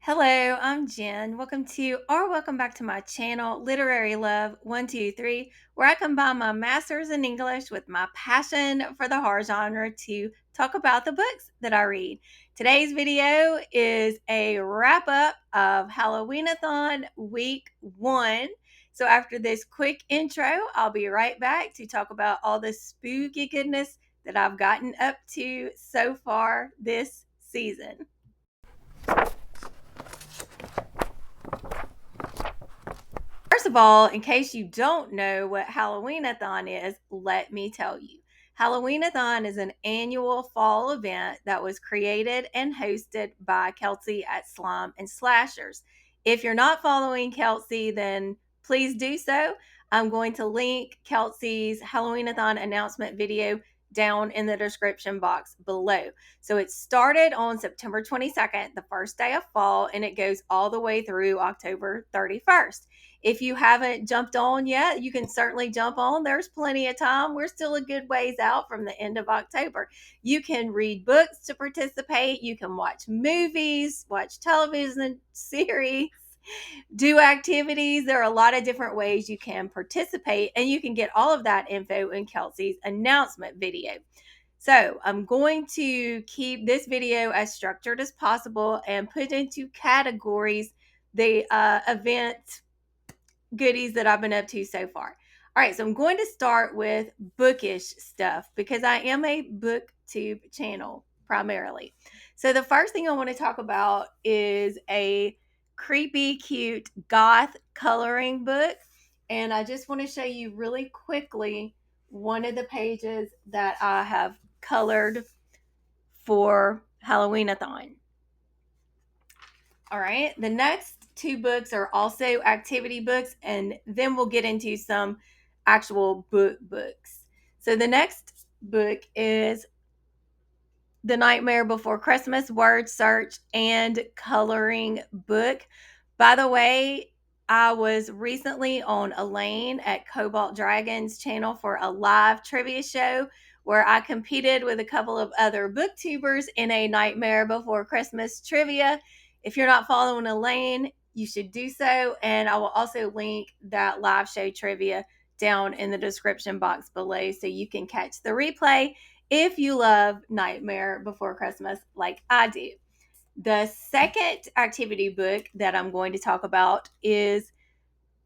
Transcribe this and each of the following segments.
Hello, I'm Jen. Welcome back to my channel, Literary Love 123, where I combine my master's in English with my passion for the horror genre to talk about the books that I read. Today's video is a wrap up of Halloweenathon week 1. So after this quick intro, I'll be right back to talk about all the spooky goodness that I've gotten up to so far this season. First of all, in case you don't know what Halloweenathon is, let me tell you. Halloweenathon is an annual fall event that was created and hosted by Kelsey at Slime and Slashers. If you're not following Kelsey, then please do so. I'm going to link Kelsey's Halloweenathon announcement video down in the description box below. So it started on September 22nd, the first day of fall, and it goes all the way through October 31st. If you haven't jumped on yet, you can certainly jump on. There's plenty of time. We're still a good ways out from the end of October. You can read books to participate. You can watch movies, watch television series, do activities. There are a lot of different ways you can participate, and you can get all of that info in Kelsey's announcement video. So I'm going to keep this video as structured as possible and put into categories the event goodies that I've been up to so far. All right, so I'm going to start with bookish stuff because I am a booktube channel primarily. So the first thing I want to talk about is a creepy, cute goth coloring book. And I just want to show you really quickly one of the pages that I have colored for Halloweenathon. All right, the next two books are also activity books, and then we'll get into some actual books. So the next book is The Nightmare Before Christmas Word Search and Coloring Book. By the way, I was recently on Elaine at Cobalt Dragon's channel for a live trivia show where I competed with a couple of other booktubers in a Nightmare Before Christmas trivia. If you're not following Elaine, you should do so. And I will also link that live show trivia down in the description box below so you can catch the replay if you love Nightmare Before Christmas like I do. The second activity book that I'm going to talk about is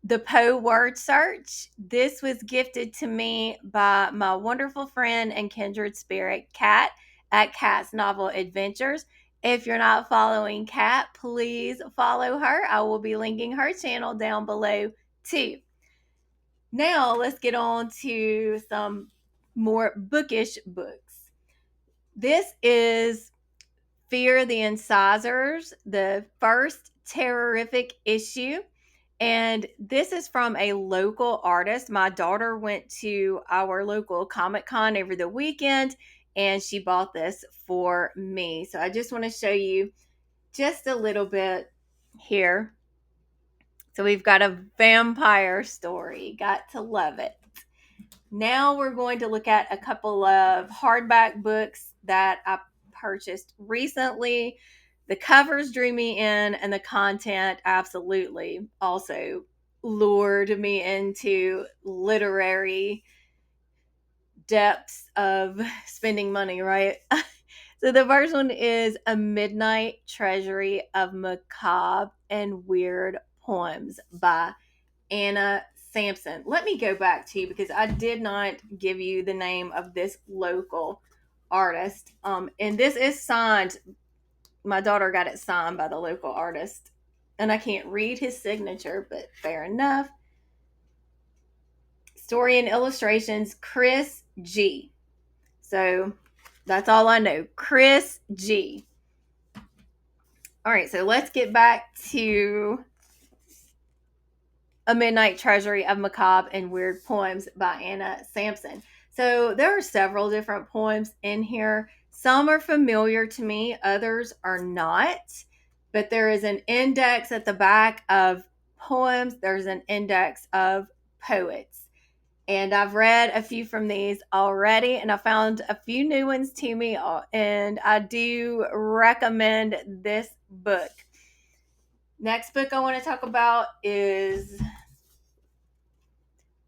the Poe Word Search. This was gifted to me by my wonderful friend and kindred spirit, Kat, at Kat's Novel Adventures. If you're not following Kat, please follow her. I will be linking her channel down below too. Now let's get on to some more bookish books. This is Fear the Incisors, the first terrorific issue. And this is from a local artist. My daughter went to our local Comic-Con over the weekend and she bought this for me. So I just want to show you just a little bit here. So we've got a vampire story. Got to love it. Now we're going to look at a couple of hardback books that I purchased recently. The covers drew me in, and the content absolutely also lured me into literary depths of spending money, right? So the first one is A Midnight Treasury of Macabre and Weird Poems by Anna Sampson. Let me go back to you because I did not give you the name of this local artist. And this is signed. My daughter got it signed by the local artist. And I can't read his signature, but fair enough. Story and illustrations, Chris G. So that's all I know. Chris G. All right, so let's get back to A Midnight Treasury of Macabre and Weird Poems by Anna Sampson. So there are several different poems in here. Some are familiar to me, others are not. But there is an index at the back of poems. There's an index of poets. And I've read a few from these already, and I found a few new ones to me, and I do recommend this book. Next book I want to talk about is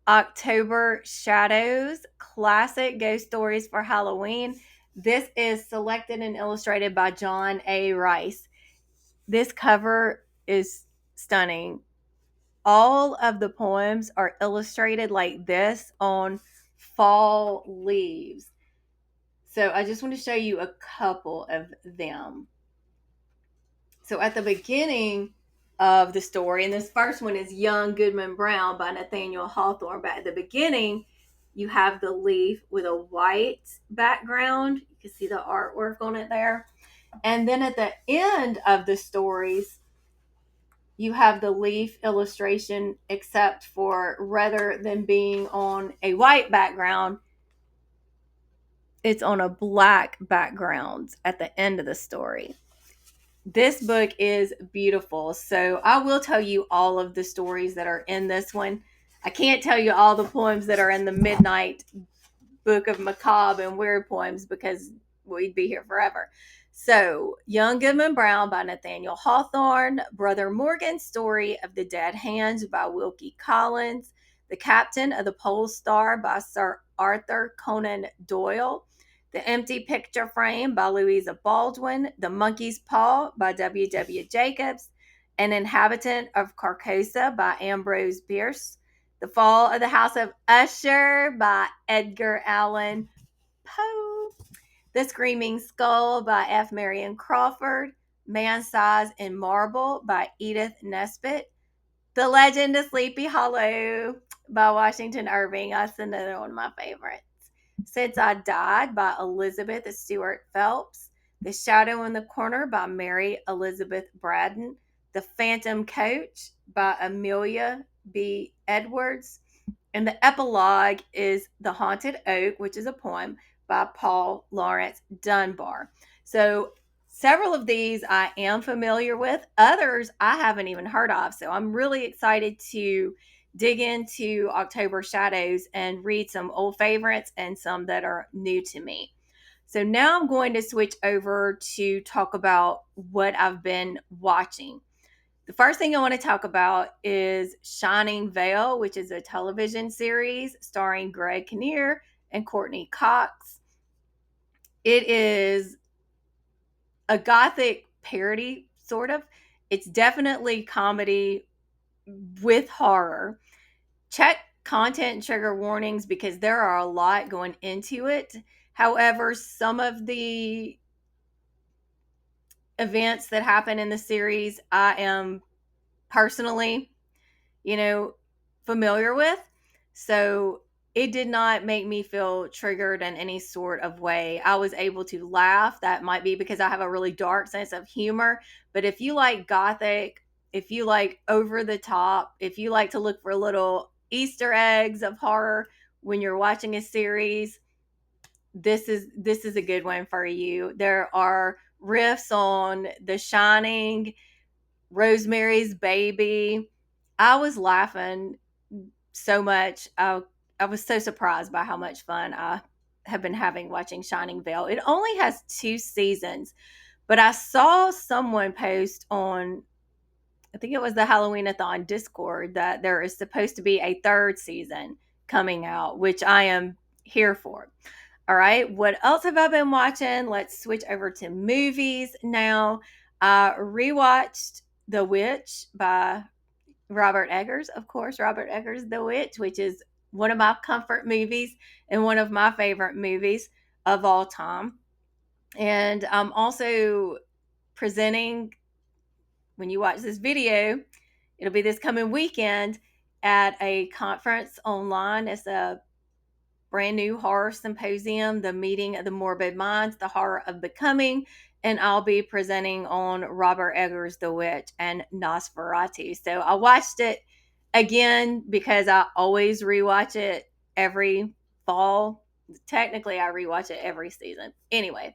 October Shadows, Classic Ghost Stories for Halloween. This is selected and illustrated by John A. Rice. This cover is stunning. All of the poems are illustrated like this on fall leaves. So I just want to show you a couple of them. So at the beginning of the story, and this first one is Young Goodman Brown by Nathaniel Hawthorne, but at the beginning, you have the leaf with a white background. You can see the artwork on it there. And then at the end of the stories, you have the leaf illustration, except for rather than being on a white background, it's on a black background at the end of the story. This book is beautiful. So I will tell you all of the stories that are in this one. I can't tell you all the poems that are in the Midnight Book of Macabre and Weird Poems because we'd be here forever. So, Young Goodman Brown by Nathaniel Hawthorne, Brother Morgan's Story of the Dead Hands by Wilkie Collins, The Captain of the Pole Star by Sir Arthur Conan Doyle, The Empty Picture Frame by Louisa Baldwin, The Monkey's Paw by W. W. Jacobs, An Inhabitant of Carcosa by Ambrose Bierce, The Fall of the House of Usher by Edgar Allan Poe, The Screaming Skull by F. Marion Crawford, Man Size in Marble by Edith Nesbit, The Legend of Sleepy Hollow by Washington Irving. That's another one of my favorites. Since I Died by Elizabeth Stewart Phelps, The Shadow in the Corner by Mary Elizabeth Braddon, The Phantom Coach by Amelia B. Edwards, and the epilogue is The Haunted Oak, which is a poem by Paul Laurence Dunbar. So several of these I am familiar with. Others I haven't even heard of. So I'm really excited to dig into October Shadows and read some old favorites and some that are new to me. So now I'm going to switch over to talk about what I've been watching. The first thing I want to talk about is Shining Vale, which is a television series starring Greg Kinnear and Courtney Cox. It is a gothic parody, sort of. It's definitely comedy with horror. Check content and trigger warnings because there are a lot going into it. However, some of the events that happen in the series, I am personally, familiar with. So it did not make me feel triggered in any sort of way. I was able to laugh. That might be because I have a really dark sense of humor. But if you like gothic, if you like over the top, if you like to look for little Easter eggs of horror when you're watching a series, this is a good one for you. There are riffs on The Shining, Rosemary's Baby. I was laughing so much. I was so surprised by how much fun I have been having watching Shining Vale. It only has 2 seasons, but I saw someone post on, I think it was the Halloweenathon Discord, that there is supposed to be a 3rd season coming out, which I am here for. All right, what else have I been watching? Let's switch over to movies now. I rewatched The Witch by Robert Eggers, of course, Robert Eggers' The Witch, which is one of my comfort movies and one of my favorite movies of all time. And I'm also presenting, when you watch this video, it'll be this coming weekend at a conference online. It's a brand new horror symposium, The Meeting of the Morbid Minds, The Horror of Becoming, and I'll be presenting on Robert Eggers' The Witch and Nosferatu. So I watched it again because I always rewatch it every fall. Technically, I rewatch it every season. Anyway,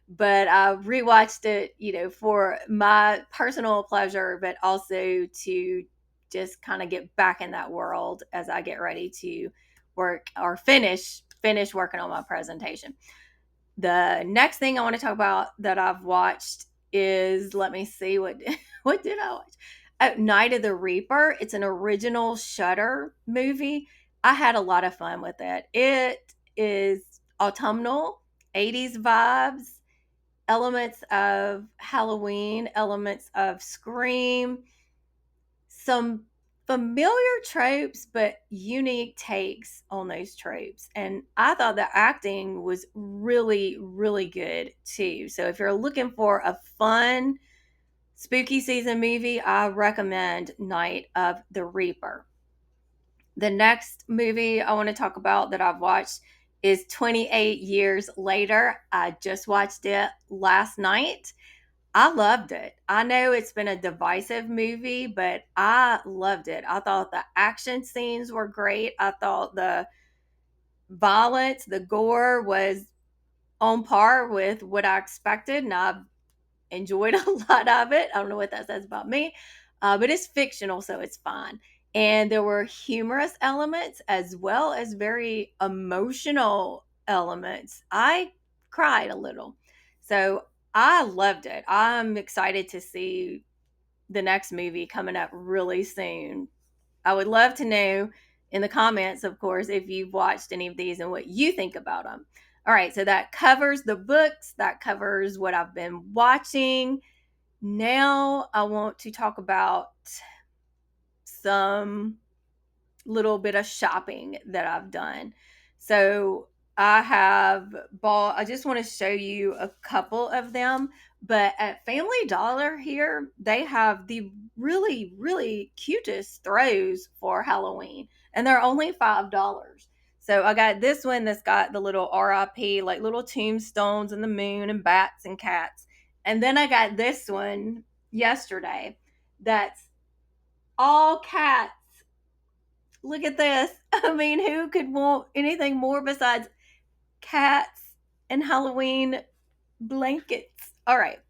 but I rewatched it, for my personal pleasure, but also to just kind of get back in that world as I get ready to work or finish working on my presentation. The next thing I want to talk about that I've watched is, let me see, what What did I watch? Oh, Night of the Reaper. It's an original Shudder movie. I had a lot of fun with it. It is autumnal, 80s vibes, elements of Halloween, elements of Scream, some familiar tropes, but unique takes on those tropes. And I thought the acting was really, really good too. So if you're looking for a fun, spooky season movie, I recommend Night of the Reaper. The next movie I want to talk about that I've watched is 28 Years Later. I just watched it last night. I loved it. I know it's been a divisive movie, but I loved it. I thought the action scenes were great. I thought the violence, the gore was on par with what I expected, and I enjoyed a lot of it. I don't know what that says about me, but it's fictional, so it's fine. And there were humorous elements as well as very emotional elements. I cried a little. So I loved it. I'm excited to see the next movie coming up really soon. I would love to know in the comments, of course, if you've watched any of these and what you think about them. All right, so that covers the books, that covers what I've been watching. Now I want to talk about some little bit of shopping that I've done. So I have bought, I just want to show you a couple of them. But at Family Dollar here, they have the really, really cutest throws for Halloween, and they're only $5. So I got this one that's got the little RIP, like little tombstones and the moon and bats and cats. And then I got this one yesterday that's all cats. Look at this. I mean, who could want anything more besides cats and Halloween blankets? All right.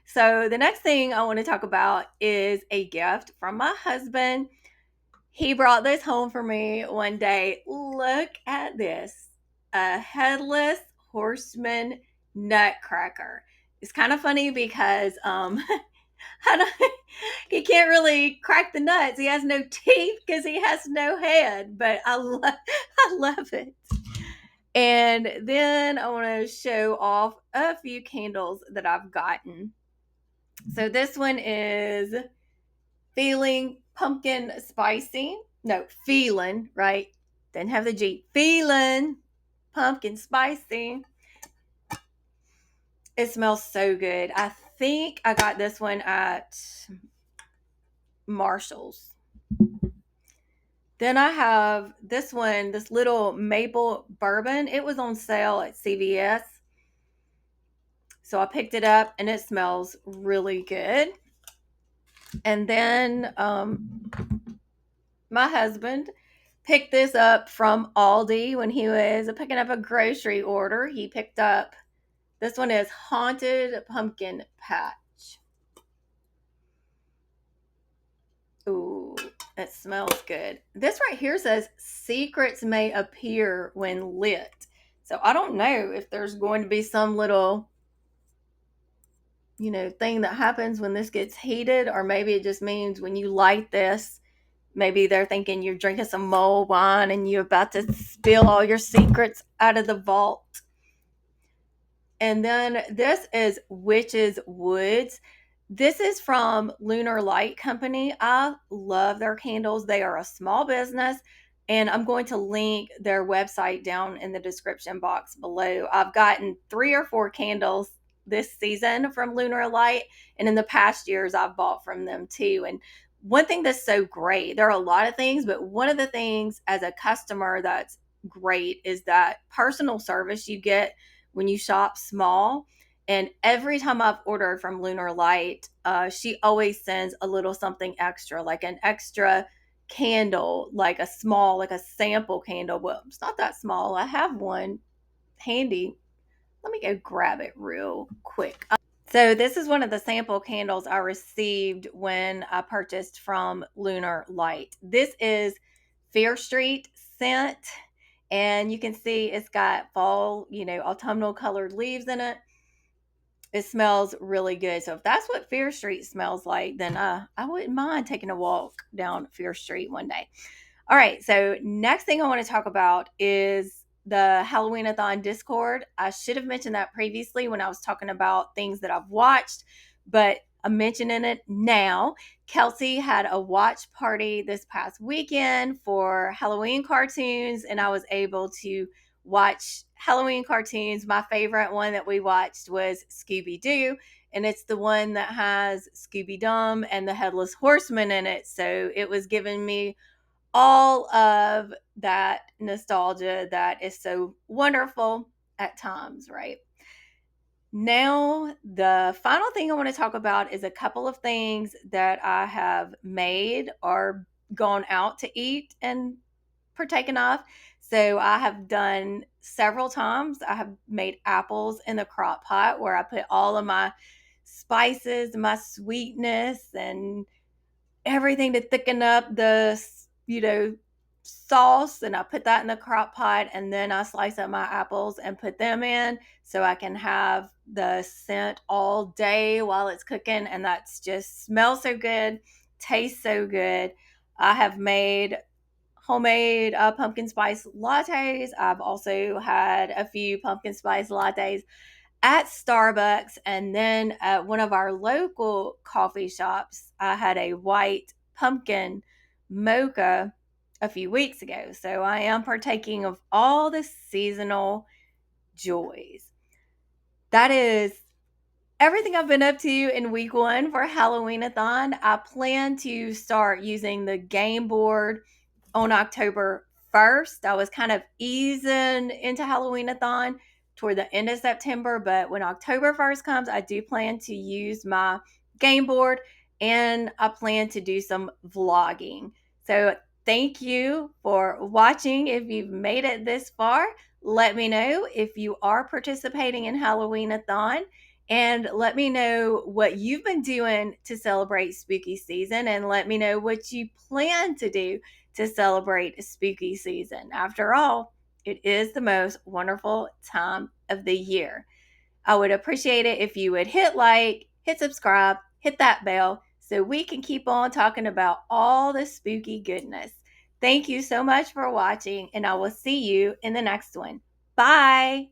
So, the next thing I want to talk about is a gift from my husband. He brought this home for me one day. Look at this, a headless horseman nutcracker. It's kind of funny because he can't really crack the nuts. He has no teeth because he has no head, but I love it. And then I want to show off a few candles that I've gotten. So this one is feeling pumpkin spicy. No, feeling, right? Didn't have the G. Feeling pumpkin spicy. It smells so good. I think I got this one at Marshall's. Then I have this one, this little maple bourbon. It was on sale at CVS. So I picked it up and it smells really good. And then my husband picked this up from Aldi when he was picking up a grocery order. He picked up, this one is Haunted Pumpkin Patch. Ooh, it smells good. This right here says secrets may appear when lit. So I don't know if there's going to be some little, thing that happens when this gets heated, or maybe it just means when you light this, maybe they're thinking you're drinking some mulled wine and you're about to spill all your secrets out of the vault. And then this is Witch's Woods. This is from Lunar Light Company. I love their candles. They are a small business, and I'm going to link their website down in the description box below. I've gotten 3 or 4 candles this season from Lunar Light, and in the past years I've bought from them too. And one thing that's so great, there are a lot of things, but one of the things as a customer that's great is that personal service you get when you shop small. And every time I've ordered from Lunar Light, she always sends a little something extra, like an extra candle, like a sample candle. Well, it's not that small. I have one handy. Let me go grab it real quick. So this is one of the sample candles I received when I purchased from Lunar Light. This is Fear Street scent, and you can see it's got fall, autumnal colored leaves in it. It smells really good. So if that's what Fear Street smells like, then I wouldn't mind taking a walk down Fear Street one day. All right, so next thing I want to talk about is the Halloween-a-thon Discord. I should have mentioned that previously when I was talking about things that I've watched, but I'm mentioning it now. Kelsey had a watch party this past weekend for Halloween cartoons, and I was able to watch Halloween cartoons. My favorite one that we watched was Scooby Doo, and it's the one that has Scooby Dum and the Headless Horseman in it. So it was giving me all of that nostalgia that is so wonderful at times, right? Now, the final thing I want to talk about is a couple of things that I have made or gone out to eat and partaken of. So I have done several times. I have made apples in the crock pot where I put all of my spices, my sweetness, and everything to thicken up the, sauce, and I put that in the crock pot, and then I slice up my apples and put them in so I can have the scent all day while it's cooking, and that's just smells so good, tastes so good. I have made homemade pumpkin spice lattes. I've also had a few pumpkin spice lattes at Starbucks, and then at one of our local coffee shops, I had a white pumpkin mocha a few weeks ago. So I am partaking of all the seasonal joys. That is everything I've been up to in week one for Halloween-a-thon. I plan to start using the game board on October 1st. I was kind of easing into Halloween-a-thon toward the end of September, but when October 1st comes, I do plan to use my game board, and I plan to do some vlogging. So thank you for watching. If you've made it this far, let me know if you are participating in Halloween-a-thon, and let me know what you've been doing to celebrate spooky season, and let me know what you plan to do to celebrate spooky season. After all, it is the most wonderful time of the year. I would appreciate it if you would hit like, hit subscribe, hit that bell so we can keep on talking about all the spooky goodness. Thank you so much for watching, and I will see you in the next one. Bye.